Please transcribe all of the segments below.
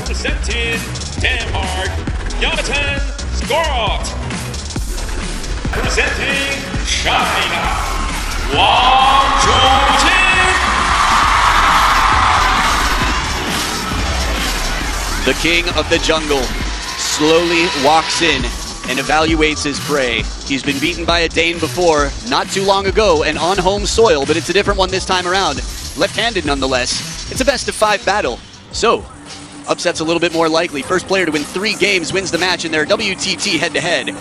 Representing Denmark, GROTH. Representing China, WANG CHUQIN. The king of the jungle slowly walks in and evaluates his prey. He's been beaten by a Dane before, not too long ago, and on home soil, but it's a different one this time around. Left-handed nonetheless. It's a best-of-5 battle. So, upset's a little bit more likely. First player to win 3 games wins the match in their WTT head-to-head.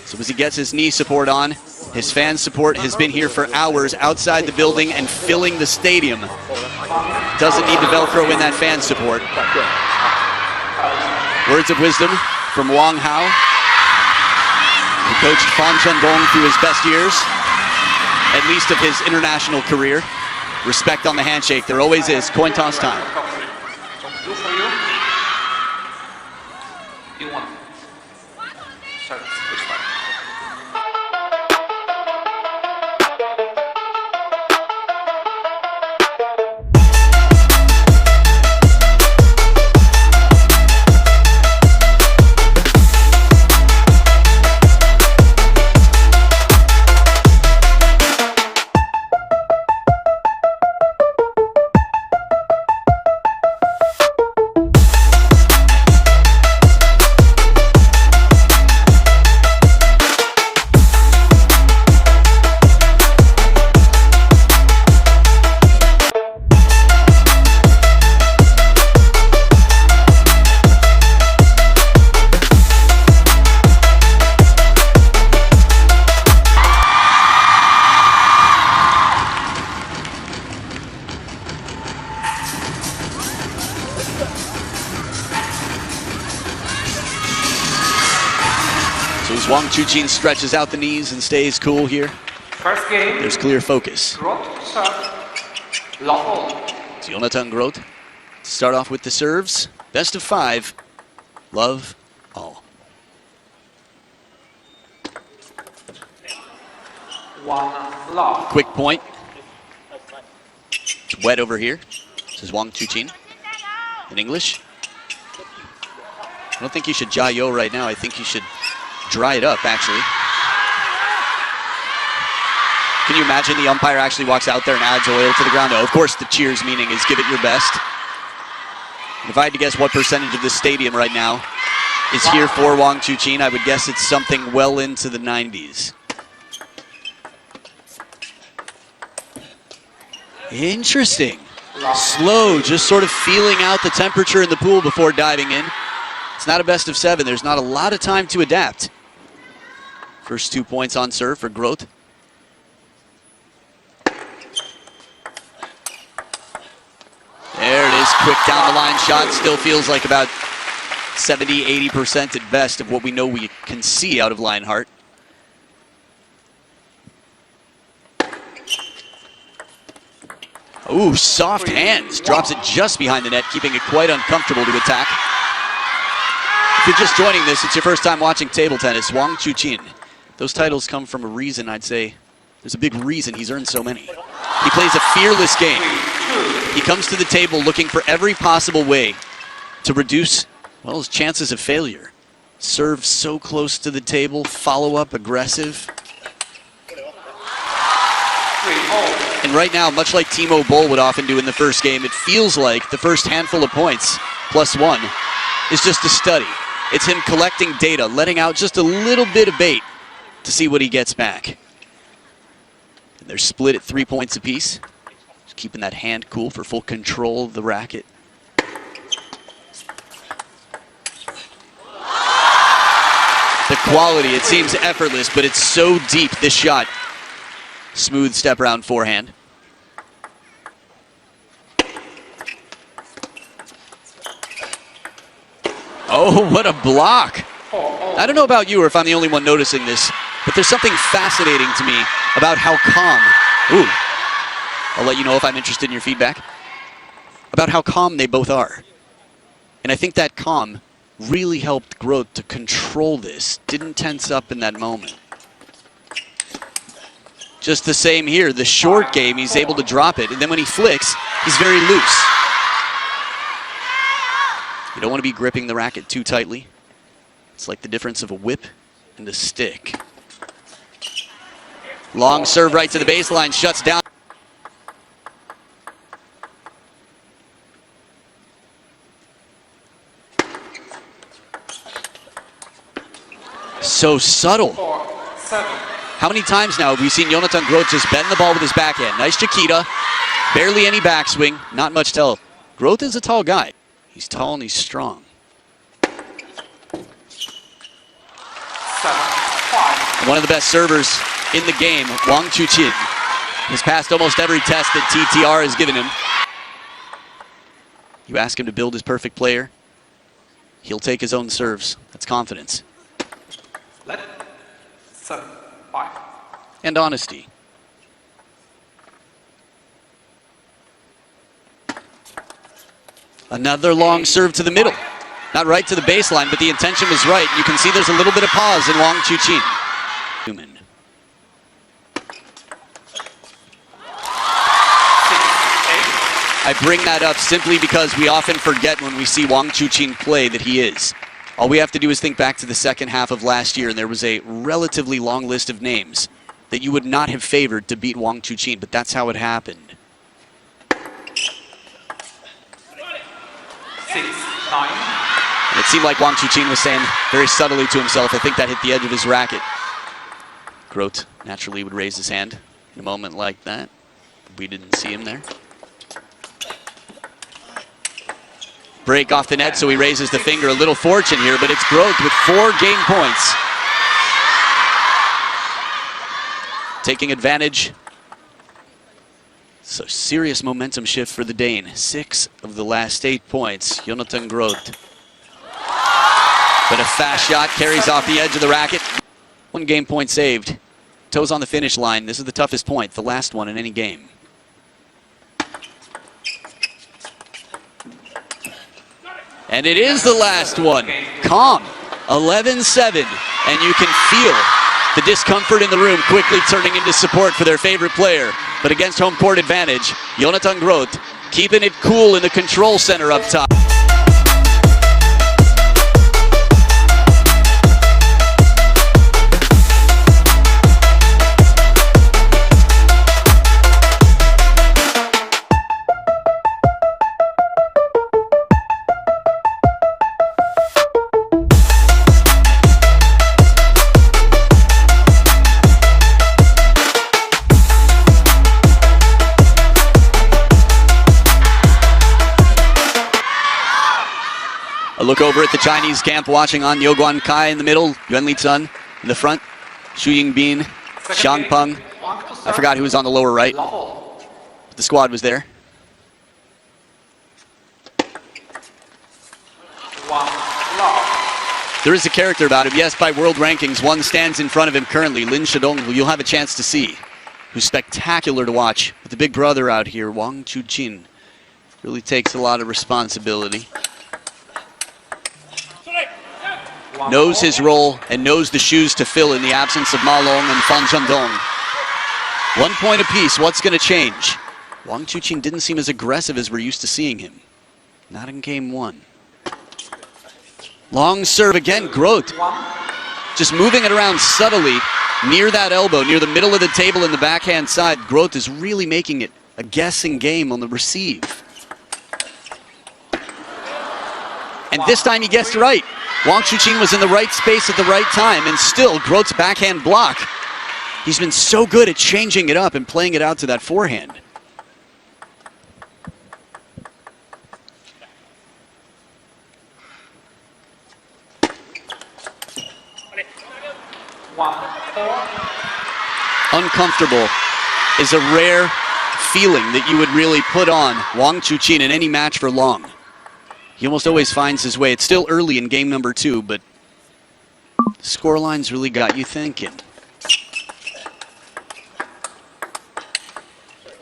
So as he gets his knee support on, his fan support has been here for hours outside the building and filling the stadium. Doesn't need to Velcro in that fan support. Words of wisdom from Wang Hao, who coached Fan Chendong through his best years, at least of his international career. Respect on the handshake. There always is. Coin toss time. So as Wang CHUQIN stretches out the knees and stays cool here, First game, there's clear focus. GROTH serve, love. It's Jonathan GROTH to start off with the serves. Best of 5, love all. One love. Quick point. It's wet over here, says Wang CHUQIN in English. I don't think you should jayo right now. I think you should dry it up, actually. Can you imagine the umpire actually walks out there and adds oil to the ground? No, of course the cheers meaning is give it your best. If I had to guess what percentage of the stadium right now is here for Wang CHUQIN, I would guess it's something well into the 90s. Interesting. Slow, just sort of feeling out the temperature in the pool before diving in. It's not a best of 7. There's not a lot of time to adapt. First 2 points on serve for GROTH. There it is, quick down the line shot. Still feels like about 70–80% at best of what we know we can see out of Lionheart. Ooh, soft hands. Drops it just behind the net, keeping it quite uncomfortable to attack. If you're just joining this, it's your first time watching table tennis. Wang CHUQIN. Those titles come from a reason, I'd say. There's a big reason he's earned so many. He plays a fearless game. He comes to the table looking for every possible way to reduce, well, his chances of failure. Serve so close to the table, follow up aggressive. And right now, much like Timo Boll would often do in the first game, it feels like the first handful of points, +1, is just a study. It's him collecting data, letting out just a little bit of bait to see what he gets back. And they're split at 3 points apiece. Just keeping that hand cool for full control of the racket. The quality, it seems effortless, but it's so deep, this shot. Smooth step around forehand. Oh, what a block. I don't know about you or if I'm the only one noticing this, but there's something fascinating to me about how calm, I'll let you know if I'm interested in your feedback, about how calm they both are. And I think that calm really helped GROTH to control this. Didn't tense up in that moment. Just the same here, the short game, he's able to drop it, and then when he flicks, he's very loose. You don't want to be gripping the racket too tightly. It's like the difference of a whip and a stick. Long serve right to the baseline, shuts down. So subtle. 4-7. How many times now have we seen Jonathan Groth just bend the ball with his backhand? Nice Chiquita, barely any backswing, not much tell. Groth is a tall guy. He's tall and he's strong. 7-5. One of the best servers in the game, WANG CHUQIN, has passed almost every test that TTR has given him. You ask him to build his perfect player, he'll take his own serves. That's confidence. 7-5. And honesty. Another long serve to the middle. Not right to the baseline, but the intention was right. You can see there's a little bit of pause in WANG CHUQIN. Human. I bring that up simply because we often forget when we see WANG CHUQIN play that he is. All we have to do is think back to the second half of last year, and there was a relatively long list of names that you would not have favored to beat WANG CHUQIN, but that's how it happened. 6-9. And it seemed like WANG CHUQIN was saying very subtly to himself, I think that hit the edge of his racket. Groth naturally would raise his hand in a moment like that. We didn't see him there. Break off the net, so he raises the finger. A little fortune here, but it's Groth with 4 game points. Taking advantage. So serious momentum shift for the Dane. 6 of the last 8 points. Jonathan Groth. But a fast shot carries off the edge of the racket. 1 game point saved. Toes on the finish line. This is the toughest point, the last one in any game. And it is the last one. Calm. 11-7. And you can feel the discomfort in the room quickly turning into support for their favorite player. But against home court advantage, Jonathan Groth keeping it cool in the control center up top. A look over at the Chinese camp, watching on Yoguan Kai in the middle, Yuan Li Chun in the front, Xu Yingbin, Xiang Peng. I forgot who was on the lower right. But the squad was there. 1-love. There is a character about him. Yes, by world rankings, one stands in front of him currently, Lin Shidong, who you'll have a chance to see, who's spectacular to watch. But the big brother out here, WANG CHUQIN, really takes a lot of responsibility. Knows his role and knows the shoes to fill in the absence of Ma Long and Fan Zhendong. 1 point apiece. What's going to change? WANG CHUQIN didn't seem as aggressive as we're used to seeing him. Not in game 1. Long serve again. Groth just moving it around subtly near that elbow, near the middle of the table in the backhand side. Groth is really making it a guessing game on the receive. And this time he guessed right. WANG CHUQIN was in the right space at the right time, and still Groth's backhand block. He's been so good at changing it up and playing it out to that forehand. Uncomfortable is a rare feeling that you would really put on WANG CHUQIN in any match for long. He almost always finds his way. It's still early in game number 2, but the scoreline's really got you thinking.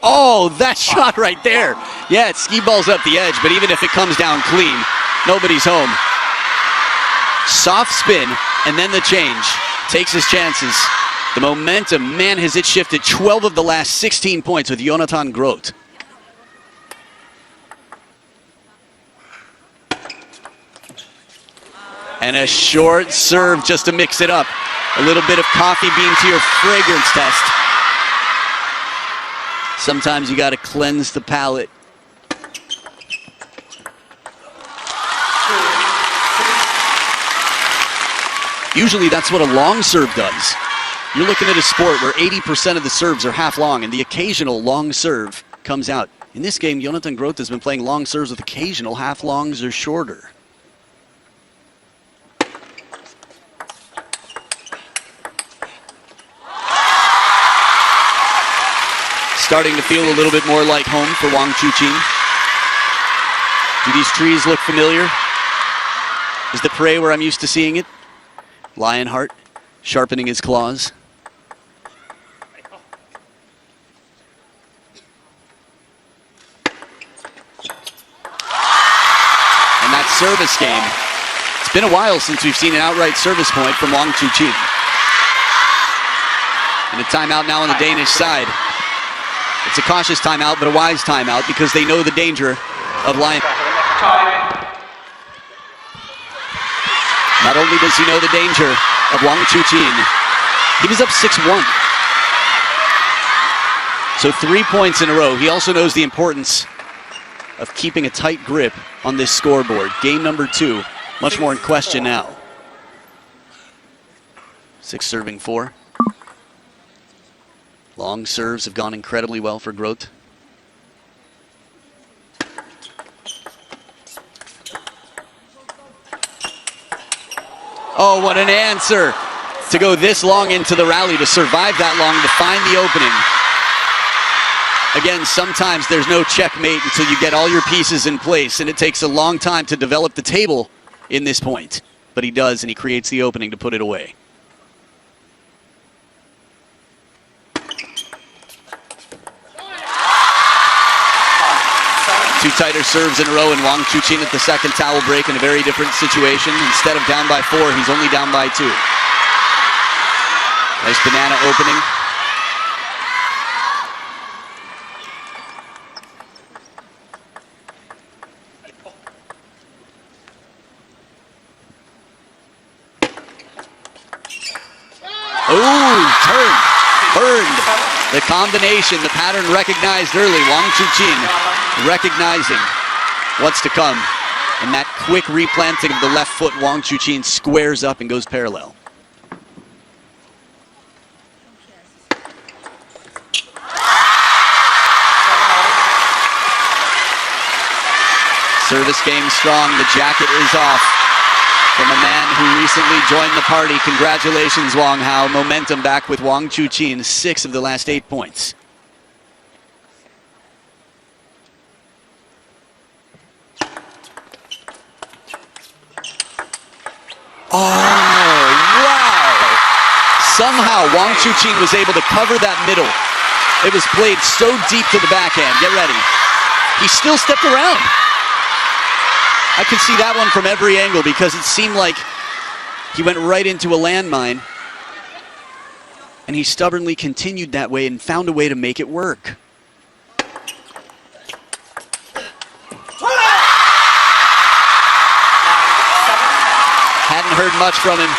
Oh, that shot right there. Yeah, it ski balls up the edge, but even if it comes down clean, nobody's home. Soft spin, and then the change. Takes his chances. The momentum, man, has it shifted. 12 of the last 16 points with Jonathan Groth. And a short serve just to mix it up. A little bit of coffee bean to your fragrance test. Sometimes you got to cleanse the palate. Usually that's what a long serve does. You're looking at a sport where 80% of the serves are half long and the occasional long serve comes out. In this game, Jonathan Groth has been playing long serves with occasional half longs or shorter. Starting to feel a little bit more like home for WANG CHUQIN. Do these trees look familiar? Is the prey where I'm used to seeing it? Lionheart sharpening his claws. And that service game. It's been a while since we've seen an outright service point from WANG CHUQIN. And a timeout now on the Danish side. It's a cautious timeout, but a wise timeout because they know the danger of Lion. Not only does he know the danger of WANG CHUQIN, he was up 6-1. So 3 points in a row. He also knows the importance of keeping a tight grip on this scoreboard. Game number 2, much more in question now. 6 serving 4. Long serves have gone incredibly well for Groth. Oh, what an answer to go this long into the rally, to survive that long, to find the opening. Again, sometimes there's no checkmate until you get all your pieces in place, and it takes a long time to develop the table in this point. But he does, and he creates the opening to put it away. Two tighter serves in a row, and WANG CHUQIN at the second towel break in a very different situation. Instead of down by 4, he's only down by 2. Nice banana opening. Ooh, turned, burned. The combination, the pattern recognized early. WANG CHUQIN recognizing what's to come. And that quick replanting of the left foot, WANG CHUQIN squares up and goes parallel. Service game strong, the jacket is off from a man who recently joined the party. Congratulations, Wang Hao. Momentum back with WANG CHUQIN, 6 of the last 8 points. Oh, wow! Somehow WANG CHUQIN was able to cover that middle. It was played so deep to the backhand. Get ready. He still stepped around. I could see that one from every angle because it seemed like he went right into a landmine. And he stubbornly continued that way and found a way to make it work. Hadn't heard much from him.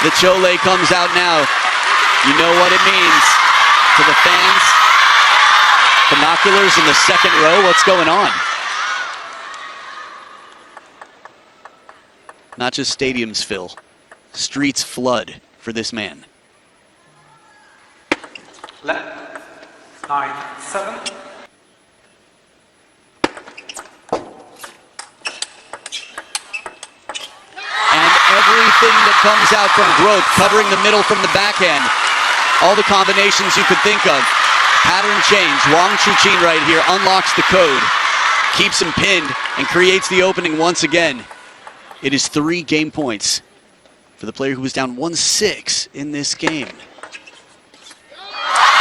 The Chole comes out now. You know what it means to the fans. Binoculars in the second row. What's going on? Not just stadiums fill. Streets flood for this man. Left, 9-7. Everything that comes out from Groth, covering the middle from the backhand. All the combinations you could think of. Pattern change. WANG CHUQIN right here unlocks the code, keeps him pinned, and creates the opening once again. It is 3 game points for the player who was down 1-6 in this game.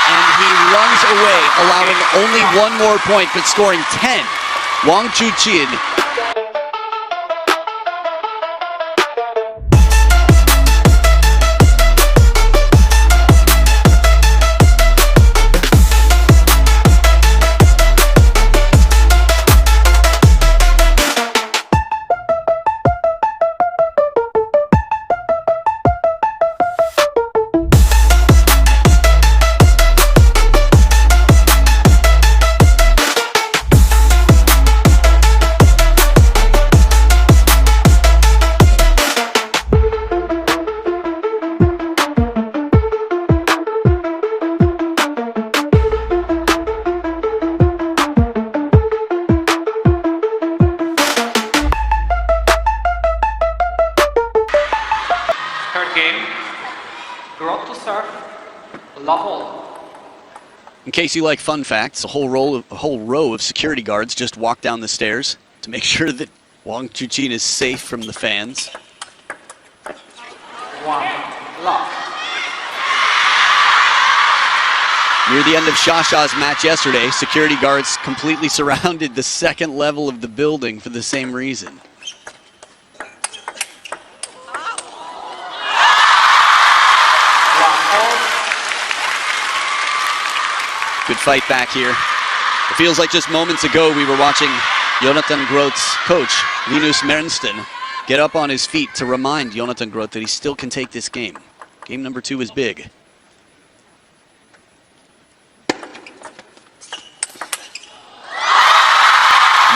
And he runs away, allowing only 1 more point, but scoring 10. WANG CHUQIN. Level. In case you like fun facts, a whole row of security guards just walk down the stairs to make sure that Wang CHUQIN is safe from the fans. 1 love. Near the end of SHATOU's match yesterday, security guards completely surrounded the second level of the building for the same reason. Good fight back here. It feels like just moments ago we were watching Jonathan Groth's coach, Linus Mernsten, get up on his feet to remind Jonathan Groth that he still can take this game. Game number 2 is big.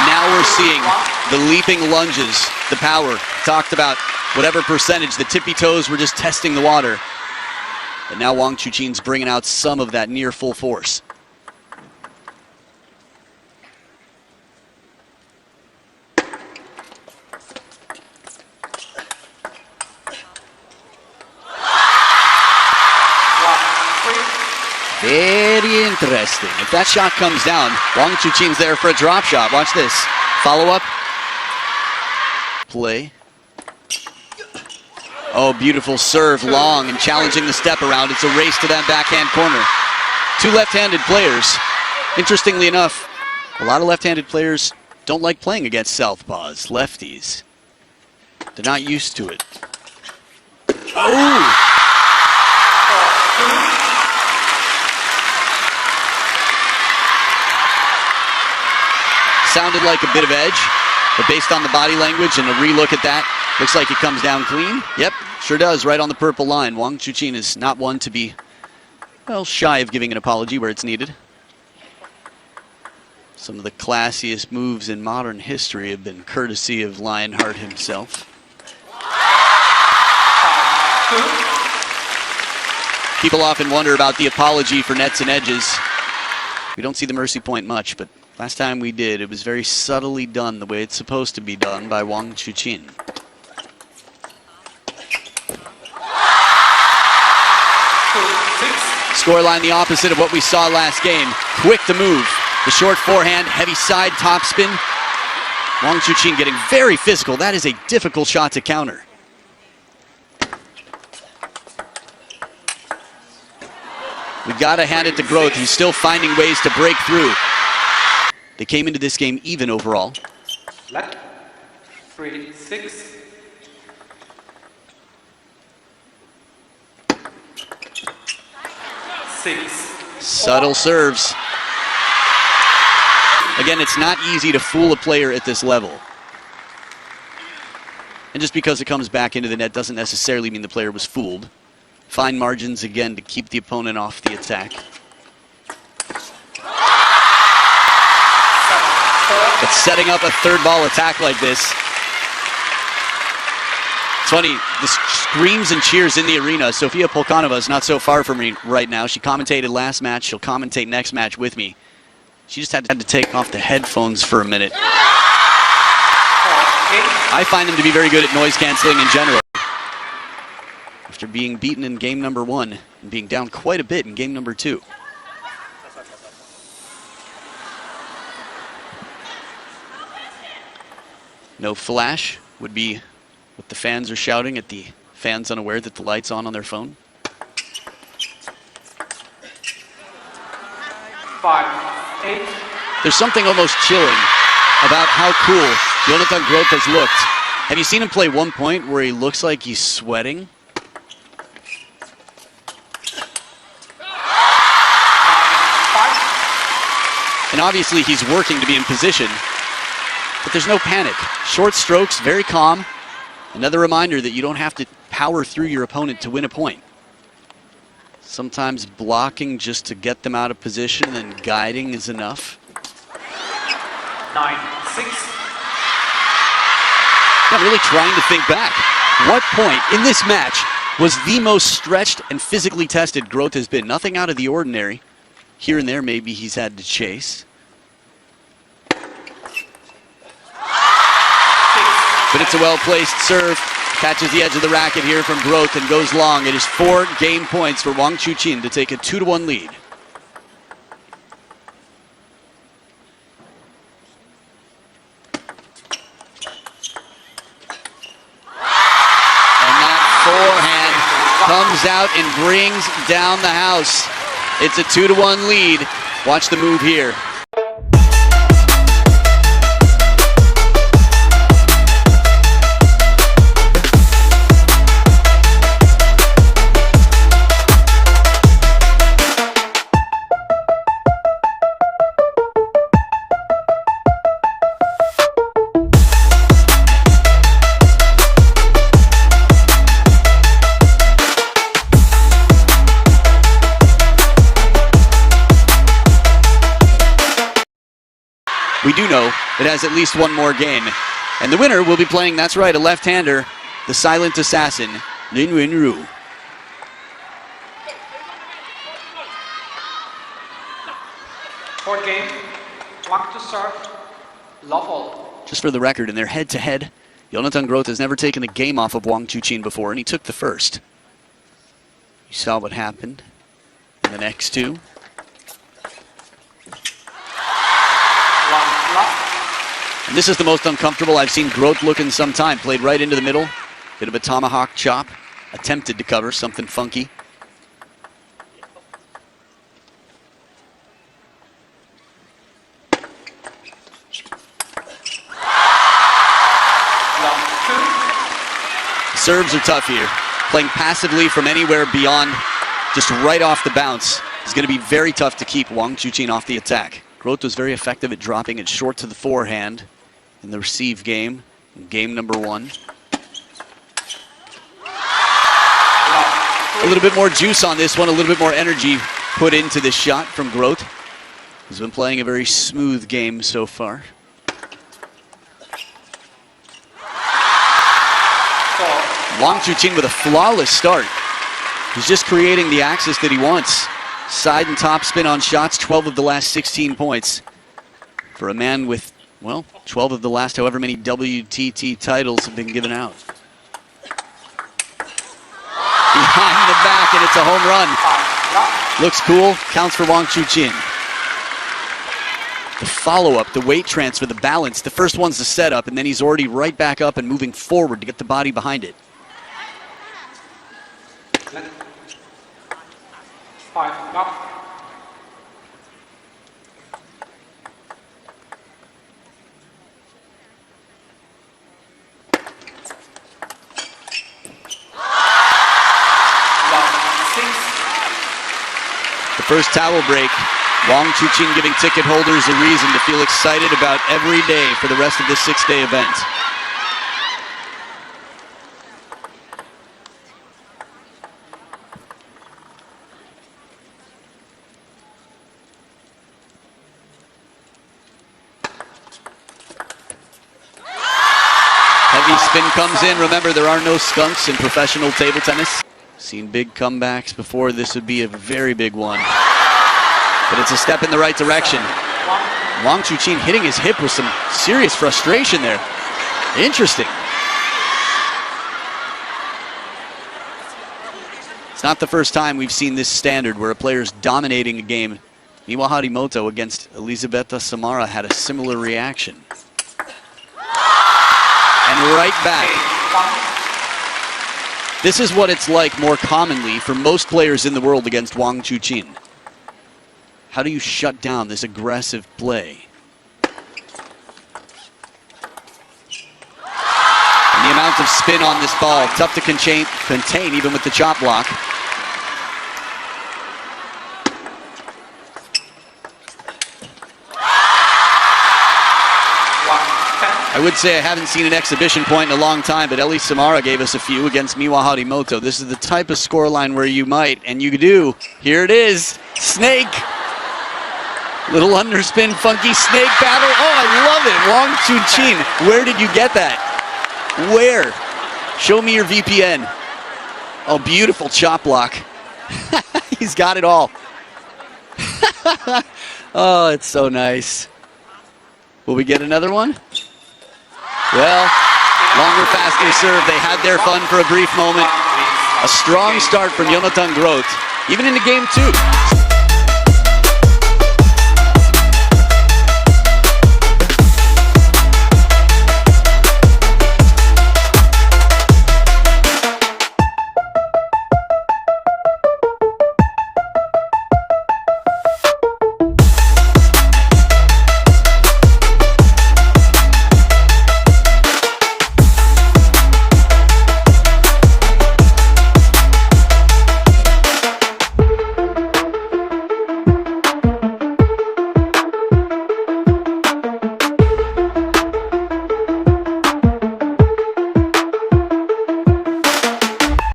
Now we're seeing the leaping lunges, the power. Talked about whatever percentage, the tippy toes were just testing the water. And now Wang CHUQIN's bringing out some of that near full force. Very interesting. If that shot comes down, Wang CHUQIN's there for a drop shot. Watch this. Follow up. Play. Oh, beautiful serve, long and challenging the step around. It's a race to that backhand corner. 2 left-handed players. Interestingly enough, a lot of left-handed players don't like playing against southpaws, lefties. They're not used to it. Oh! Sounded like a bit of edge, but based on the body language and a relook at that, looks like it comes down clean. Yep, sure does, right on the purple line. Wang CHUQIN is not one to be, well, shy of giving an apology where it's needed. Some of the classiest moves in modern history have been courtesy of Lionheart himself. People often wonder about the apology for nets and edges. We don't see the mercy point much, but last time we did, it was very subtly done the way it's supposed to be done by Wang CHUQIN. Scoreline the opposite of what we saw last game. Quick to move. The short forehand, heavy side topspin. Wang CHUQIN getting very physical. That is a difficult shot to counter. We've got to hand it to Groth. He's still finding ways to break through. They came into this game even overall. Left. 3, 6. Subtle serves. Again, it's not easy to fool a player at this level. And just because it comes back into the net doesn't necessarily mean the player was fooled. Fine margins again to keep the opponent off the attack. But setting up a third ball attack like this. It's funny, the screams and cheers in the arena. Sofia Polkanova is not so far from me right now. She commentated last match. She'll commentate next match with me. She just had to take off the headphones for a minute. I find them to be very good at noise canceling in general. After being beaten in game number 1 and being down quite a bit in game number 2. No flash would be what the fans are shouting at the fans unaware that the light's on their phone. 5, 8. There's something almost chilling about how cool Jonathan Groth has looked. Have you seen him play one point where he looks like he's sweating? And obviously he's working to be in position, but there's no panic. Short strokes, very calm. Another reminder that you don't have to power through your opponent to win a point. Sometimes blocking just to get them out of position and guiding is enough. 9, 6. I'm really trying to think back. What point in this match was the most stretched and physically tested Groth has been? Nothing out of the ordinary. Here and there, maybe he's had to chase. But it's a well-placed serve. Catches the edge of the racket here from GROTH and goes long. It is 4 game points for WANG CHUQIN to take a 2-1 lead. And that forehand comes out and brings down the house. It's a 2-1 lead. Watch the move here. We do know it has at least one more game. And the winner will be playing, that's right, a left-hander, the silent assassin, Lin Wenru. Fourth game, Wang to serve, love all. Just for the record, in their head-to-head, Jonathan GROTH has never taken a game off of WANG CHUQIN before, and he took the first. You saw what happened in the next two. And this is the most uncomfortable I've seen GROTH look in some time. Played right into the middle. Bit of a tomahawk chop. Attempted to cover something funky. The serves are tough here. Playing passively from anywhere beyond, just right off the bounce, is going to be very tough to keep WANG CHUQIN off the attack. GROTH was very effective at dropping it short to the forehand in the receive game, in game number 1. A little bit more juice on this one, a little bit more energy put into this shot from GROTH. He's been playing a very smooth game so far. WANG CHUQIN with a flawless start. He's just creating the axis that he wants. Side and top spin on shots, 12 of the last 16 points. For a man with, well, 12 of the last however many WTT titles have been given out. Behind the back, and it's a home run. Looks cool, counts for WANG CHUQIN. The follow-up, the weight transfer, the balance. The first one's the setup, and then he's already right back up and moving forward to get the body behind it. 5, up. The first towel break. WANG CHUQIN giving ticket holders a reason to feel excited about every day for the rest of this 6-day event. Heavy spin comes in. Remember, there are no skunks in professional table tennis. Seen big comebacks before. This would be a very big one. But it's a step in the right direction. WANG CHUQIN hitting his hip with some serious frustration there. Interesting. It's not the first time we've seen this standard where a player's dominating a game. Miwa Harimoto against Elisabetta Samara had a similar reaction. And right back. This is what it's like more commonly for most players in the world against WANG CHUQIN. How do you shut down this aggressive play? And the amount of spin on this ball, tough to contain even with the chop block. I would say I haven't seen an exhibition point in a long time, but Eli Samara gave us a few against Miwa Harimoto. This is the type of scoreline where you might, and you do. Here it is, snake. Little underspin, funky snake battle. Oh, I love it. WANG CHUQIN. Where did you get that? Where? Show me your VPN. Oh, beautiful chop block. He's got it all. Oh, it's so nice. Will we get another one? Well, Longer, faster serve. They had their fun for a brief moment. A strong start from Jonathan Groth, even into game 2.